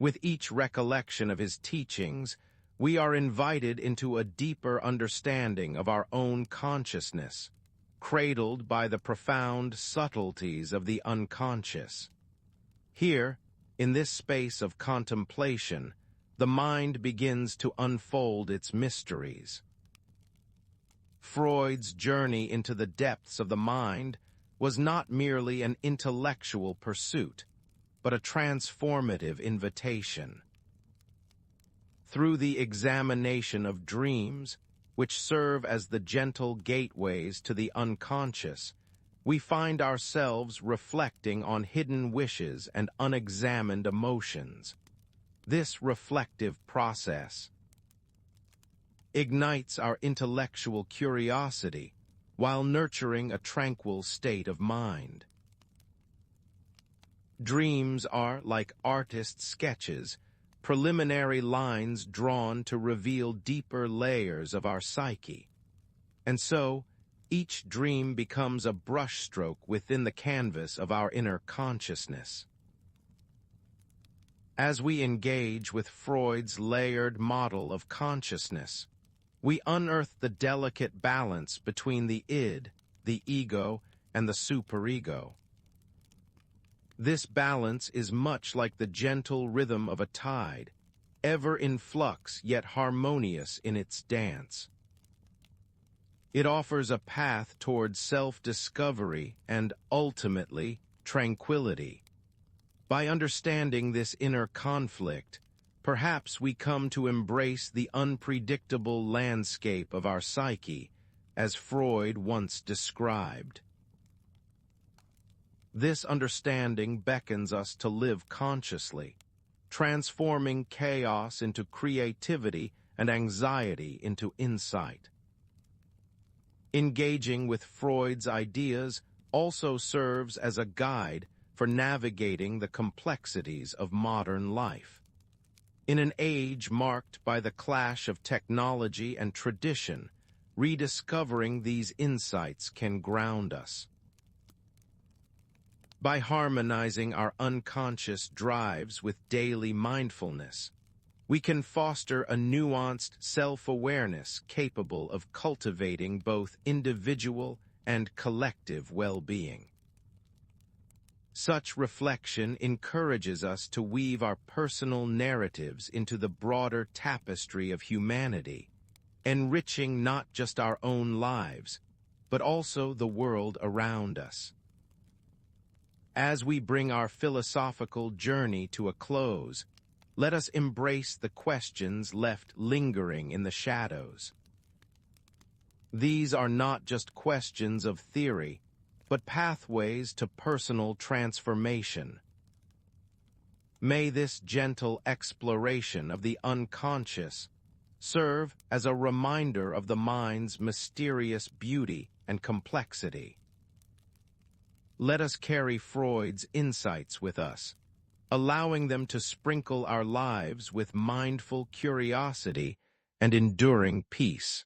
With each recollection of his teachings, we are invited into a deeper understanding of our own consciousness, cradled by the profound subtleties of the unconscious. Here, in this space of contemplation, the mind begins to unfold its mysteries. Freud's journey into the depths of the mind was not merely an intellectual pursuit, but a transformative invitation. Through the examination of dreams, which serve as the gentle gateways to the unconscious, we find ourselves reflecting on hidden wishes and unexamined emotions. This reflective process ignites our intellectual curiosity while nurturing a tranquil state of mind. Dreams are, like artist sketches, preliminary lines drawn to reveal deeper layers of our psyche. And so, each dream becomes a brushstroke within the canvas of our inner consciousness. As we engage with Freud's layered model of consciousness, we unearth the delicate balance between the id, the ego, and the superego. This balance is much like the gentle rhythm of a tide, ever in flux yet harmonious in its dance. It offers a path towards self-discovery and, ultimately, tranquility. By understanding this inner conflict, perhaps we come to embrace the unpredictable landscape of our psyche, as Freud once described. This understanding beckons us to live consciously, transforming chaos into creativity and anxiety into insight. Engaging with Freud's ideas also serves as a guide for navigating the complexities of modern life. In an age marked by the clash of technology and tradition, rediscovering these insights can ground us. By harmonizing our unconscious drives with daily mindfulness, we can foster a nuanced self-awareness capable of cultivating both individual and collective well-being. Such reflection encourages us to weave our personal narratives into the broader tapestry of humanity, enriching not just our own lives, but also the world around us. As we bring our philosophical journey to a close, let us embrace the questions left lingering in the shadows. These are not just questions of theory, but pathways to personal transformation. May this gentle exploration of the unconscious serve as a reminder of the mind's mysterious beauty and complexity. Let us carry Freud's insights with us, allowing them to sprinkle our lives with mindful curiosity and enduring peace.